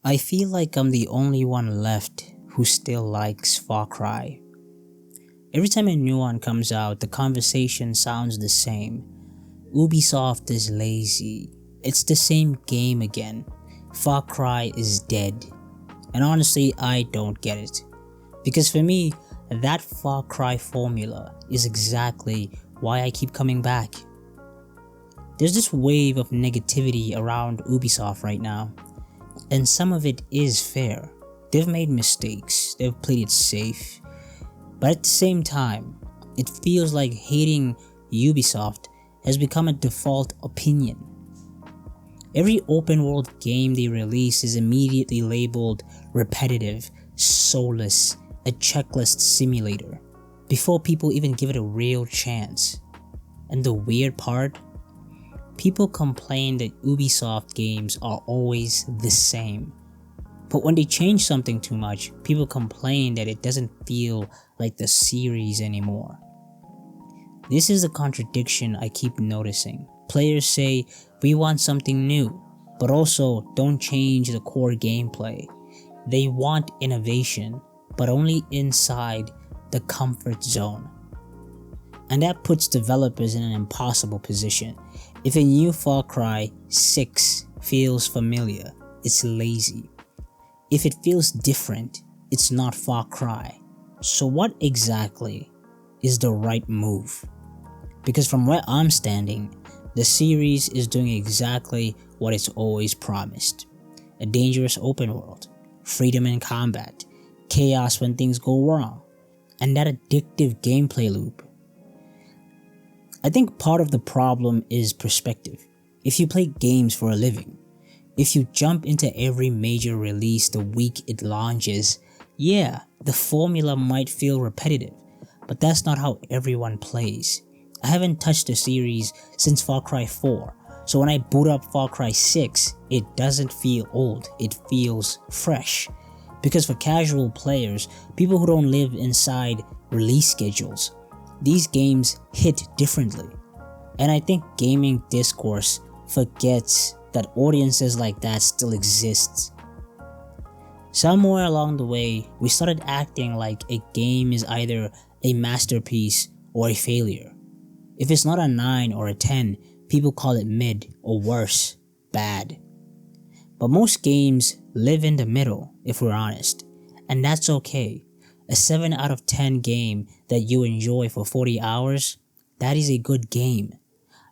I feel like I'm the only one left who still likes Far Cry. Every time a new one comes out, the conversation sounds the same. Ubisoft is lazy. It's the same game again. Far Cry is dead. And honestly, I don't get it. Because for me, that Far Cry formula is exactly why I keep coming back. There's this wave of negativity around Ubisoft right now. And some of it is fair. They've made mistakes, they've played it safe. But at the same time, it feels like hating Ubisoft has become a default opinion. Every open world game they release is immediately labeled repetitive, soulless, a checklist simulator, before people even give it a real chance. And the weird part? People complain that Ubisoft games are always the same. But when they change something too much, people complain that it doesn't feel like the series anymore. This is a contradiction I keep noticing. Players say, we want something new, but also don't change the core gameplay. They want innovation, but only inside the comfort zone. And that puts developers in an impossible position. If a new Far Cry 6 feels familiar, it's lazy. If it feels different, it's not Far Cry. So what exactly is the right move? Because from where I'm standing, the series is doing exactly what it's always promised. A dangerous open world, freedom in combat, chaos when things go wrong, and that addictive gameplay loop. I think part of the problem is perspective. If you play games for a living, if you jump into every major release the week it launches, yeah, the formula might feel repetitive, but that's not how everyone plays. I haven't touched the series since Far Cry 4, so when I boot up Far Cry 6, it doesn't feel old, it feels fresh. Because for casual players, people who don't live inside release schedules, these games hit differently. And I think gaming discourse forgets that audiences like that still exist. Somewhere along the way, we started acting like a game is either a masterpiece or a failure. If it's not a 9 or a 10, people call it mid or worse, bad. But most games live in the middle, if we're honest, and that's okay. A 7 out of 10 game that you enjoy for 40 hours, that is a good game.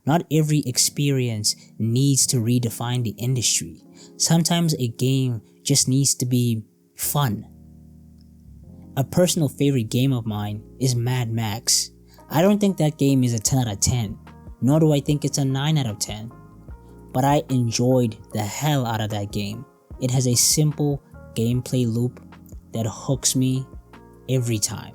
Not every experience needs to redefine the industry. Sometimes a game just needs to be fun. A personal favorite game of mine is Mad Max. I don't think that game is a 10 out of 10, nor do I think it's a 9 out of 10. But I enjoyed the hell out of that game. It has a simple gameplay loop that hooks me every time.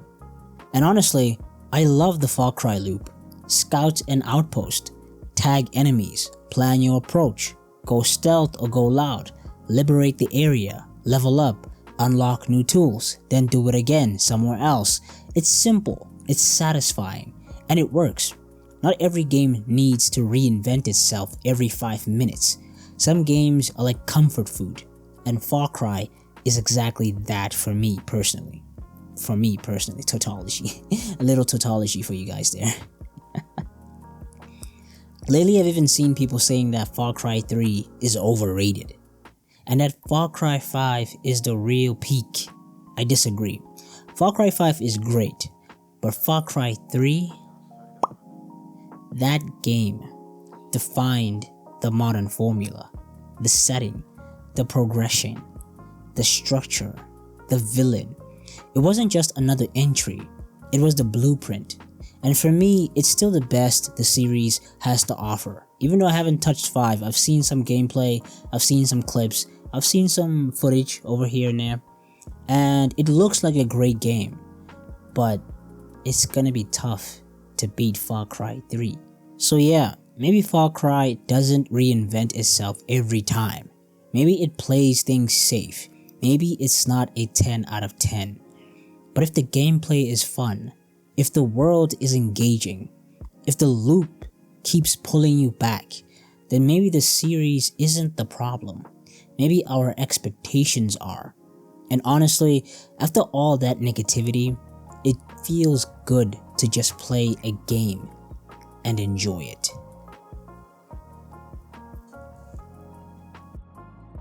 And honestly, I love the Far Cry loop. Scout and outpost, tag enemies, plan your approach, go stealth or go loud, liberate the area, level up, unlock new tools, then do it again somewhere else. It's simple, it's satisfying, and it works. Not every game needs to reinvent itself every 5 minutes. Some games are like comfort food, and Far Cry is exactly that for me personally. Tautology. A little tautology for you guys there. Lately I've even seen people saying that Far Cry 3 is overrated, and that Far Cry 5 is the real peak. I disagree. Far Cry 5 is great, but Far Cry 3? That game defined the modern formula. The setting, the progression, the structure, the villain. It wasn't just another entry, it was the blueprint. And for me, it's still the best the series has to offer. Even though I haven't touched 5, I've seen some gameplay, I've seen some clips, I've seen some footage over here and there, and it looks like a great game. But it's gonna be tough to beat Far Cry 3. So yeah, maybe Far Cry doesn't reinvent itself every time. Maybe it plays things safe. Maybe it's not a 10 out of 10. But if the gameplay is fun, if the world is engaging, if the loop keeps pulling you back, then maybe the series isn't the problem. maybe our expectations are. And honestly, after all that negativity, it feels good to just play a game and enjoy it.